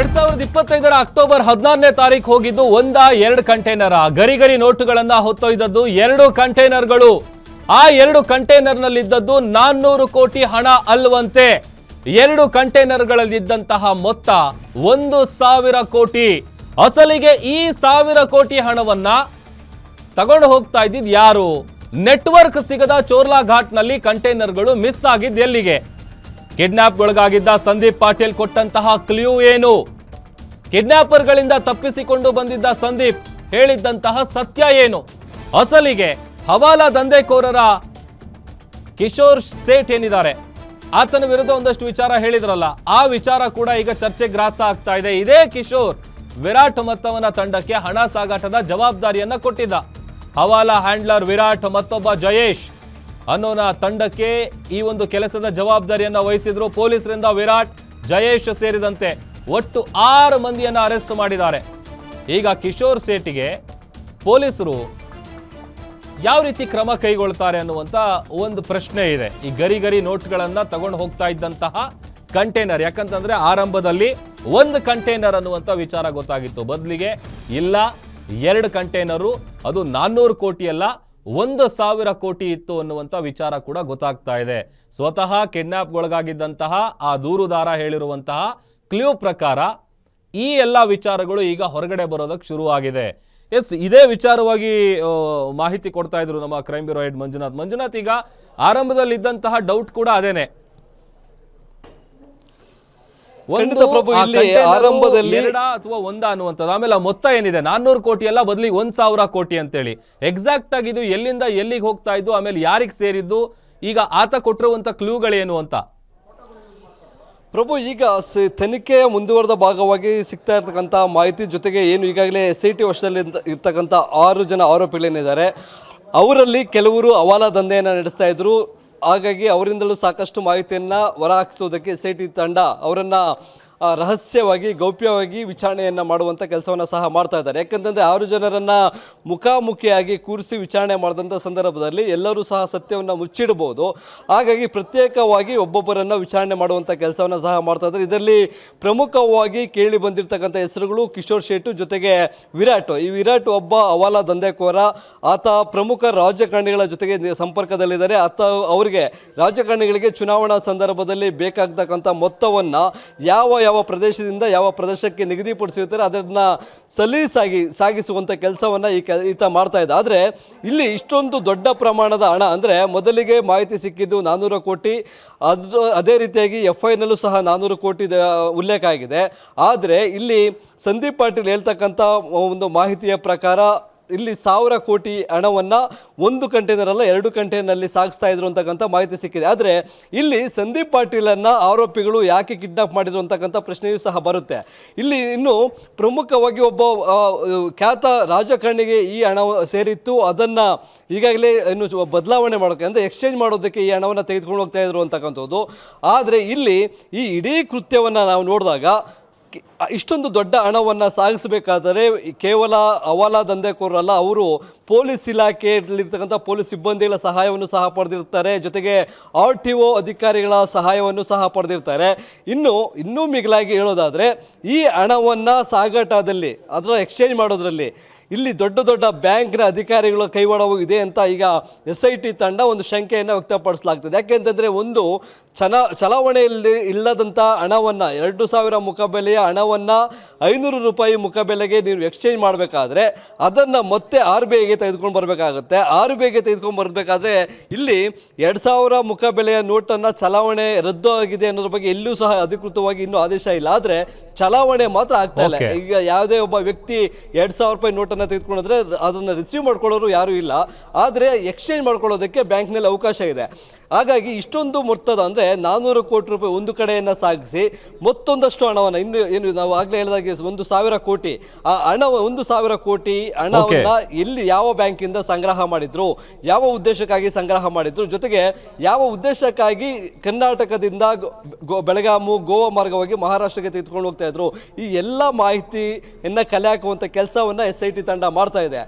2025 October 16ನೇ ತಾರೀಕು ಹೋಗಿದ್ದು ಎರಡು ಕಂಟೈನರ್ ಗರಿ ನೋಟುಗಳನ್ನ ಹೊತ್ತೊಯ್ದದ್ದು 2 ಕಂಟೈನರ್ಗಳು. ಆ 2 ಕಂಟೈನರ್ನಲ್ಲಿದ್ದದ್ದು 400 ಕೋಟಿ ಹಣ ಅಲ್ವಂತೆ. 2 ಕಂಟೈನರ್ಗಳಲ್ಲಿದ್ದಂತಹ ಮೊತ್ತ 1,000 ಕೋಟಿ. ಅಸಲಿಗೆ ಈ 1,000 ಕೋಟಿ ಹಣವನ್ನ ತಗೊಂಡು ಹೋಗ್ತಾ ಇದ್ದಿದ್ ಯಾರು? ನೆಟ್ವರ್ಕ್ ಸಿಗದ ಚೋರ್ಲಾ ಘಾಟ್ನಲ್ಲಿ ಕಂಟೈನರ್ಗಳು ಮಿಸ್ ಆಗಿದ್ದು ಎಲ್ಲಿಗೆ? ಕಿಡ್ನಾಪ್ಗೊಳಗಾಗಿದ್ದ ಸಂದೀಪ್ ಪಾಟೀಲ್ ಕೊಟ್ಟಂತಹ ಕ್ಲೂ ಏನು? ಕಿಡ್ನಾಪರ್ಗಳಿಂದ ತಪ್ಪಿಸಿಕೊಂಡು ಬಂದಿದ್ದ ಸಂದೀಪ್ ಹೇಳಿದ್ದಂತಹ ಸತ್ಯ ಏನು? ಅಸಲಿಗೆ ಹವಾಲಾ ದಂಧೆಕೋರರ ಕಿಶೋರ್ ಸೇಠ್ ಏನಿದ್ದಾರೆ, ಆತನ ವಿರುದ್ಧ ಒಂದಷ್ಟು ವಿಚಾರ ಹೇಳಿದ್ರಲ್ಲ, ಆ ವಿಚಾರ ಕೂಡ ಈಗ ಚರ್ಚೆಗೆ ಗ್ರಾಸ ಆಗ್ತಾ ಇದೆ. ಇದೇ ಕಿಶೋರ್ ವಿರಾಟ್ ಮತ್ತವನ ತಂಡಕ್ಕೆ ಹಣ ಸಾಗಾಟದ ಜವಾಬ್ದಾರಿಯನ್ನ ಕೊಟ್ಟಿದ್ದ. ಹವಾಲಾ ಹ್ಯಾಂಡ್ಲರ್ ವಿರಾಟ್ ಮತ್ತೊಬ್ಬ ಜಯೇಶ್ ಅನ್ನೋನ ತಂಡಕ್ಕೆ ಈ ಒಂದು ಕೆಲಸದ ಜವಾಬ್ದಾರಿಯನ್ನ ವಹಿಸಿದ್ರು. ಪೊಲೀಸರಿಂದ ವಿರಾಟ್, ಜಯೇಶ್ ಸೇರಿದಂತೆ ಒಟ್ಟು 6 ಮಂದಿಯನ್ನ ಅರೆಸ್ಟ್ ಮಾಡಿದ್ದಾರೆ. ಈಗ ಕಿಶೋರ್ ಸೇಠಿಗೆ ಪೊಲೀಸರು ಯಾವ ರೀತಿ ಕ್ರಮ ಕೈಗೊಳ್ತಾರೆ ಅನ್ನುವಂತ ಒಂದು ಪ್ರಶ್ನೆ ಇದೆ. ಈ ಗರಿ ನೋಟ್ಗಳನ್ನ ತಗೊಂಡು ಹೋಗ್ತಾ ಇದ್ದಂತಹ ಕಂಟೈನರ್, ಯಾಕಂತಂದ್ರೆ ಆರಂಭದಲ್ಲಿ 1 ಕಂಟೈನರ್ ಅನ್ನುವಂತ ವಿಚಾರ ಗೊತ್ತಾಗಿತ್ತು, ಬದಲಿಗೆ ಇಲ್ಲ 2 ಕಂಟೈನರು, ಅದು 400 ಕೋಟಿ ಅಲ್ಲ 1,000 ಕೋಟಿ ಇತ್ತು ಅನ್ನುವಂಥ ವಿಚಾರ ಕೂಡ ಗೊತ್ತಾಗ್ತಾ ಇದೆ. ಸ್ವತಃ ಕಿಡ್ನಾಪ್ಗೊಳಗಾಗಿದ್ದಂತಹ ಆ ದೂರುದಾರ ಹೇಳಿರುವಂತಹ ಕ್ಲೂ ಪ್ರಕಾರ ಈ ಎಲ್ಲ ವಿಚಾರಗಳು ಈಗ ಹೊರಗಡೆ ಬರೋದಕ್ಕೆ ಶುರುವಾಗಿದೆ. ಇದೇ ವಿಚಾರವಾಗಿ ಮಾಹಿತಿ ಕೊಡ್ತಾ ಇದ್ರು ನಮ್ಮ ಕ್ರೈಮ್ ಬ್ಯೂರೋ ಹೆಡ್ ಮಂಜುನಾಥ್. ಈಗ ಆರಂಭದಲ್ಲಿ ಇದ್ದಂತಹ ಡೌಟ್ ಕೂಡ ಅದೇನೆ, ಆರಂಭದಲ್ಲಿ ಅಥವಾ ಒಂದ ಅನ್ನುವಂಥದ್ದು. ಆಮೇಲೆ ಮೊತ್ತ ಏನಿದೆ 400 ಕೋಟಿ ಅಲ್ಲ, ಬದಲಿಗೆ 1,000 ಕೋಟಿ ಅಂತೇಳಿ ಎಕ್ಸಾಕ್ಟ್ ಆಗಿ ಇದು ಎಲ್ಲಿಂದ ಎಲ್ಲಿಗೆ ಹೋಗ್ತಾ ಇದ್ದು, ಆಮೇಲೆ ಯಾರಿಗೆ ಸೇರಿದ್ದು, ಈಗ ಆತ ಕೊಟ್ಟಿರುವಂತ ಕ್ಲೂಗಳೇನು ಅಂತ ಪ್ರಭು. ಈಗ ತನಿಖೆಯ ಮುಂದುವರೆದ ಭಾಗವಾಗಿ ಸಿಗ್ತಾ ಇರ್ತಕ್ಕಂಥ ಮಾಹಿತಿ ಜೊತೆಗೆ ಏನು ಈಗಾಗಲೇ SIT ವಶದಲ್ಲಿ ಇರ್ತಕ್ಕಂಥ 6 ಜನ ಆರೋಪಿಗಳೇನಿದ್ದಾರೆ, ಅವರಲ್ಲಿ ಕೆಲವರು ಹವಾಲಾ ದಂಧೆಯನ್ನು ನಡೆಸ್ತಾ ಇದ್ರು. ಹಾಗಾಗಿ ಅವರಿಂದಲೂ ಸಾಕಷ್ಟು ಮಾಹಿತಿಯನ್ನು ಹೊರಹಾಕಿಸೋದಕ್ಕೆ SIT ತಂಡ ಅವರನ್ನು ರಹಸ್ಯವಾಗಿ ಗೌಪ್ಯವಾಗಿ ವಿಚಾರಣೆಯನ್ನು ಮಾಡುವಂಥ ಕೆಲಸವನ್ನು ಸಹ ಮಾಡ್ತಾ ಇದ್ದಾರೆ. ಯಾಕಂತಂದರೆ 6 ಜನರನ್ನು ಮುಖಾಮುಖಿಯಾಗಿ ಕೂರಿಸಿ ವಿಚಾರಣೆ ಮಾಡಿದಂಥ ಸಂದರ್ಭದಲ್ಲಿ ಎಲ್ಲರೂ ಸಹ ಸತ್ಯವನ್ನು ಮುಚ್ಚಿಡಬಹುದು. ಹಾಗಾಗಿ ಪ್ರತ್ಯೇಕವಾಗಿ ಒಬ್ಬೊಬ್ಬರನ್ನು ವಿಚಾರಣೆ ಮಾಡುವಂಥ ಕೆಲಸವನ್ನು ಸಹ ಮಾಡ್ತಾ ಇದ್ದಾರೆ. ಇದರಲ್ಲಿ ಪ್ರಮುಖವಾಗಿ ಕೇಳಿ ಬಂದಿರತಕ್ಕಂಥ ಹೆಸರುಗಳು ಕಿಶೋರ್ ಶೇಟ್ ಜೊತೆಗೆ ವಿರಾಟ್. ಈ ವಿರಾಟ್ ಒಬ್ಬ ಹವಾಲಾ ದಂಧೆಕೋರ. ಆತ ಪ್ರಮುಖ ರಾಜಕಾರಣಿಗಳ ಜೊತೆಗೆ ಸಂಪರ್ಕದಲ್ಲಿದ್ದಾರೆ. ಅವರಿಗೆ ರಾಜಕಾರಣಿಗಳಿಗೆ ಚುನಾವಣಾ ಸಂದರ್ಭದಲ್ಲಿ ಬೇಕಾಗತಕ್ಕಂಥ ಮೊತ್ತವನ್ನು ಯಾವ ಪ್ರದೇಶದಿಂದ ಯಾವ ಪ್ರದೇಶಕ್ಕೆ ನಿಗದಿಪಡಿಸಿರ್ತಾರೆ ಅದನ್ನು ಸಾಗಿಸುವಂಥ ಕೆಲಸವನ್ನು ಈತ ಮಾಡ್ತಾ ಇದ್ದ. ಆದರೆ ಇಲ್ಲಿ ಇಷ್ಟೊಂದು ದೊಡ್ಡ ಪ್ರಮಾಣದ ಹಣ, ಅಂದರೆ ಮೊದಲಿಗೆ ಮಾಹಿತಿ ಸಿಕ್ಕಿದ್ದು 400 ಕೋಟಿ, ಅದೇ ರೀತಿಯಾಗಿ FIRನಲ್ಲೂ ಸಹ 400 ಕೋಟಿ ಉಲ್ಲೇಖ ಆಗಿದೆ. ಆದರೆ ಇಲ್ಲಿ ಸಂದೀಪ್ ಪಾಟೀಲ್ ಹೇಳ್ತಕ್ಕಂಥ ಒಂದು ಮಾಹಿತಿಯ ಪ್ರಕಾರ ಇಲ್ಲಿ 1,000 ಕೋಟಿ ಹಣವನ್ನು 1 ಕಂಟೈನರ್ ಅಲ್ಲ 2 ಕಂಟೈನರ್ನಲ್ಲಿ ಸಾಗಿಸ್ತಾ ಇದ್ರು ಅಂತಕ್ಕಂಥ ಮಾಹಿತಿ ಸಿಕ್ಕಿದೆ. ಆದರೆ ಇಲ್ಲಿ ಸಂದೀಪ್ ಪಾಟೀಲನ್ನು ಆರೋಪಿಗಳು ಯಾಕೆ ಕಿಡ್ನಾಪ್ ಮಾಡಿದ್ರು ಅಂತಕ್ಕಂಥ ಪ್ರಶ್ನೆಯೂ ಸಹ ಬರುತ್ತೆ. ಇಲ್ಲಿ ಇನ್ನು ಪ್ರಮುಖವಾಗಿ ಒಬ್ಬ ಖ್ಯಾತ ರಾಜಕಾರಣಿಗೆ ಈ ಹಣ ಸೇರಿತ್ತು. ಅದನ್ನು ಈಗಾಗಲೇ ಇನ್ನು ಬದಲಾವಣೆ ಮಾಡೋಕ್ಕೆ, ಅಂದರೆ ಎಕ್ಸ್ಚೇಂಜ್ ಮಾಡೋದಕ್ಕೆ ಈ ಹಣವನ್ನು ತೆಗೆದುಕೊಂಡು ಹೋಗ್ತಾ ಇದ್ರು ಅಂತಕ್ಕಂಥದ್ದು. ಆದರೆ ಇಲ್ಲಿ ಈ ಇಡೀ ಕೃತ್ಯವನ್ನು ನಾವು ನೋಡಿದಾಗ ಇಷ್ಟೊಂದು ದೊಡ್ಡ ಹಣವನ್ನು ಸಾಗಿಸಬೇಕಾದರೆ ಕೇವಲ ಹವಾಲಾ ದಂಧೆಕೋರಲ್ಲ, ಅವರು ಪೊಲೀಸ್ ಇಲಾಖೆಯಲ್ಲಿರ್ತಕ್ಕಂಥ ಪೊಲೀಸ್ ಸಿಬ್ಬಂದಿಗಳ ಸಹಾಯವನ್ನು ಸಹ ಪಡೆದಿರ್ತಾರೆ, ಜೊತೆಗೆ RTO ಅಧಿಕಾರಿಗಳ ಸಹಾಯವನ್ನು ಸಹ ಪಡೆದಿರ್ತಾರೆ. ಇನ್ನೂ ಮಿಗಿಲಾಗಿ ಹೇಳೋದಾದರೆ ಈ ಹಣವನ್ನು ಸಾಗಾಟದಲ್ಲಿ, ಅದರ ಎಕ್ಸ್ಚೇಂಜ್ ಮಾಡೋದ್ರಲ್ಲಿ ಇಲ್ಲಿ ದೊಡ್ಡ ಬ್ಯಾಂಕ್ನ ಅಧಿಕಾರಿಗಳ ಕೈವಾಡವೂ ಇದೆ ಅಂತ ಈಗ SIT ತಂಡ ಒಂದು ಶಂಕೆಯನ್ನು ವ್ಯಕ್ತಪಡಿಸಲಾಗ್ತದೆ. ಯಾಕೆಂತಂದರೆ ಒಂದು ಚಲಾವಣೆಯಲ್ಲಿ ಇಲ್ಲದಂಥ ಹಣವನ್ನು 2,000 ಮುಖಬೆಲೆಯ ಹಣವನ್ನು 500 ರೂಪಾಯಿ ಮುಖಬೆಲೆಗೆ ನೀವು ಎಕ್ಸ್ಚೇಂಜ್ ಮಾಡಬೇಕಾದ್ರೆ ಅದನ್ನು ಮತ್ತೆ RBIಗೆ ತೆಗೆದುಕೊಂಡು ಬರಬೇಕಾಗುತ್ತೆ. RBIಗೆ ತೆಗೆದುಕೊಂಡು ಬರಬೇಕಾದ್ರೆ ಇಲ್ಲಿ 2,000 ಮುಖಬೆಲೆಯ ನೋಟನ್ನು ಚಲಾವಣೆ ರದ್ದು ಆಗಿದೆ ಅನ್ನೋದ್ರ ಬಗ್ಗೆ ಎಲ್ಲೂ ಸಹ ಅಧಿಕೃತವಾಗಿ ಇನ್ನೂ ಆದೇಶ ಇಲ್ಲ. ಆದರೆ ಚಲಾವಣೆ ಮಾತ್ರ ಆಗ್ತಾ ಇಲ್ಲ. ಈಗ ಯಾವುದೇ ಒಬ್ಬ ವ್ಯಕ್ತಿ 2,000 ರೂಪಾಯಿ ನೋಟನ್ನು ತೆಗೆದುಕೊಂಡ್ರೆ ಅದನ್ನು ರಿಸೀವ್ ಮಾಡ್ಕೊಳ್ಳೋರು ಯಾರೂ ಇಲ್ಲ, ಆದರೆ ಎಕ್ಸ್ಚೇಂಜ್ ಮಾಡ್ಕೊಳ್ಳೋದಕ್ಕೆ ಬ್ಯಾಂಕ್ನಲ್ಲಿ ಅವಕಾಶ ಇದೆ. ಹಾಗಾಗಿ ಇಷ್ಟೊಂದು ಮೊತ್ತದ, ಅಂದರೆ 400 ಕೋಟಿ ರೂಪಾಯಿ ಒಂದು ಕಡೆಯನ್ನು ಸಾಗಿಸಿ ಮತ್ತೊಂದಷ್ಟು ಹಣವನ್ನು, ಇನ್ನು ಏನು ನಾವು ಆಗಲೇ ಹೇಳಿದಾಗೆ 1,000 ಕೋಟಿ, ಆ ಹಣ 1,000 ಕೋಟಿ ಹಣವನ್ನು ಎಲ್ಲಿ ಯಾವ ಬ್ಯಾಂಕಿಂದ ಸಂಗ್ರಹ ಮಾಡಿದ್ರು, ಯಾವ ಉದ್ದೇಶಕ್ಕಾಗಿ ಸಂಗ್ರಹ ಮಾಡಿದ್ರು, ಜೊತೆಗೆ ಯಾವ ಉದ್ದೇಶಕ್ಕಾಗಿ ಕರ್ನಾಟಕದಿಂದ ಬೆಳಗಾಮು ಗೋವಾ ಮಾರ್ಗವಾಗಿ ಮಹಾರಾಷ್ಟ್ರಕ್ಕೆ ತೆಗೆದುಕೊಂಡು ಹೋಗ್ತಾ ಇದ್ರು, ಈ ಎಲ್ಲ ಮಾಹಿತಿಯನ್ನು ಕಲೆ ಹಾಕುವಂಥ ಕೆಲಸವನ್ನು SIT ತಂಡ ಮಾಡ್ತಾ ಇದೆ.